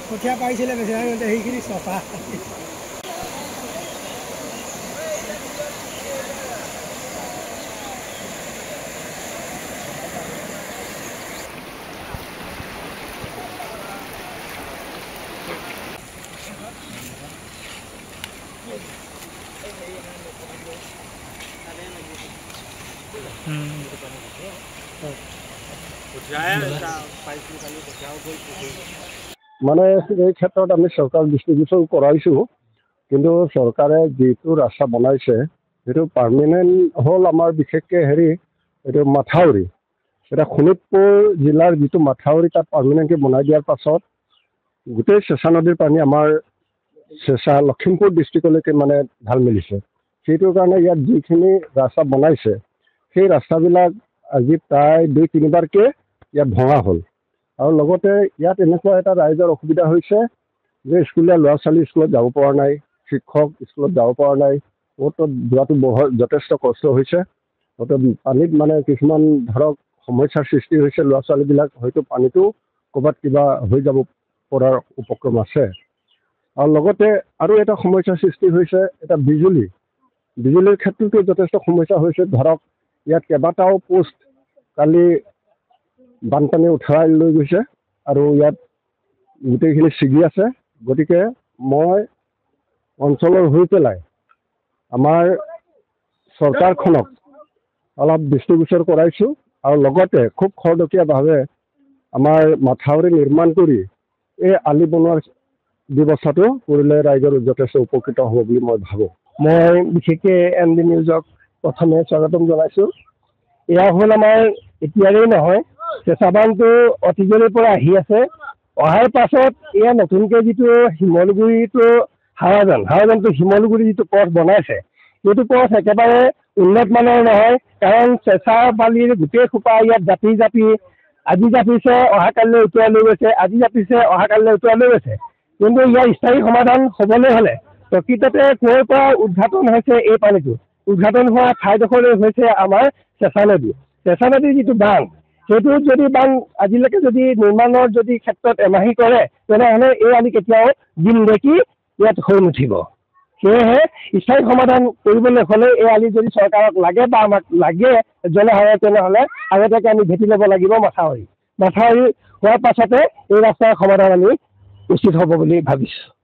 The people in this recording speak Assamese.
কঠীয়া পাৰিছিলে বেছিভাগ সেইখিনি চফা মানে এই ক্ষেত্ৰত আমি চৰকাৰক দৃষ্টিগোচৰ কৰাইছোঁ, কিন্তু চৰকাৰে যিটো ৰাস্তা বনাইছে সেইটো পাৰ্মানেণ্ট হ'ল আমাৰ বিশেষকৈ এইটো মাথাউৰি। এতিয়া শোণিতপুৰ জিলাৰ যিটো মাথাউৰি তাত পাৰ্মানেণ্টলি বনাই দিয়াৰ পাছত গোটেই চেঁচা নদীৰ পানী আমাৰ চেঁচা লখিমপুৰ ডিষ্ট্ৰিক্টলৈকে মানে ঢাল মেলিছে। সেইটোৰ কাৰণে ইয়াত যিখিনি ৰাস্তা বনাইছে সেই ৰাস্তাবিলাক আজি প্ৰায় ২-৩বাৰকৈ ইয়াত ভঙা হ'ল। আৰু লগতে ইয়াত এনেকুৱা এটা ৰাইজৰ অসুবিধা হৈছে যে স্কুলীয়া ল'ৰা ছোৱালী স্কুলত যাব পৰা নাই, শিক্ষক স্কুলত যাব পৰা নাই, অ'ত যোৱাটো যথেষ্ট কষ্ট হৈছে। পানীত মানে কিছুমান ধৰক সমস্যাৰ সৃষ্টি হৈছে, ল'ৰা ছোৱালীবিলাক হয়তো পানীটো ক'ৰবাত কিবা হৈ যাব পৰাৰ উপক্ৰম আছে। আৰু লগতে আৰু এটা সমস্যাৰ সৃষ্টি হৈছে এটা বিজুলীৰ ক্ষেত্ৰতো যথেষ্ট সমস্যা হৈছে। ধৰক ইয়াত কেইবাটাও পোষ্ট কালি বানপানী উঠাই লৈ গৈছে আৰু ইয়াত গোটেইখিনি ছিগি আছে। গতিকে মই অঞ্চলৰ হৈ পেলাই আমাৰ চৰকাৰখনক অলপ দৃষ্টিগোচৰ কৰাইছোঁ আৰু লগতে খুব খৰতকীয়াভাৱে আমাৰ মাথাউৰি নিৰ্মাণ কৰি এই আলি বনোৱাৰ ব্যৱস্থাটো কৰিলে ৰাইজৰ যথেষ্ট উপকৃত হ'ব বুলি মই ভাবোঁ। মই বিশেষকৈ ND নিউজক প্ৰথমে স্বাগতম জনাইছোঁ। এয়া হ'ল আমাৰ এতিয়াৰেই নহয়, চেঁচা বান্ধটো অতীজৰে পৰা আহি আছে। অহাৰ পাছত এয়া নতুনকৈ যিটো শিমলুগুৰিটো হাৱাজানটো শিমলুগুৰি যিটো পথ বনাইছে, সেইটো পথ একেবাৰে উন্নত মানৰ নহয়। কাৰণ চেঁচা বালিৰ গোটেই সোপা ইয়াত জাপি আজি জাপিছে অহাকালিলৈ উটুৱাই লৈ গৈছে, আজি জাপিছে অহাকালিলৈ উটুৱাই লৈ গৈছে। কিন্তু ইয়াৰ স্থায়ী সমাধান হ'বলৈ হ'লে প্ৰকৃততে ক'ৰ পৰা উদ্ঘাটন হৈছে এই পানীটো, উদ্ঘাটন হোৱা ঠাইডোখৰলৈ হৈছে আমাৰ চেঁচা নদী। চেঁচা নদীৰ যিটো বান্ধ, সেইটো যদি বান্ধ আজিলৈকে যদি নিৰ্মাণৰ যদি ক্ষেত্ৰত এমাহি কৰে, তেনেহ'লে এই আলি কেতিয়াও দিন দেখি ইয়াত হৈ নুঠিব। সেয়েহে স্থায়ী সমাধান কৰিবলৈ হ'লে এই আলি যদি চৰকাৰক লাগে বা আমাক লাগে তেনেহ'লে আগতীয়াকৈ আমি ভেটি ল'ব লাগিব মাথাউৰি হোৱাৰ পাছতে এই ৰাস্তাৰ সমাধান আমি উচিত হ'ব বুলি ভাবিছোঁ।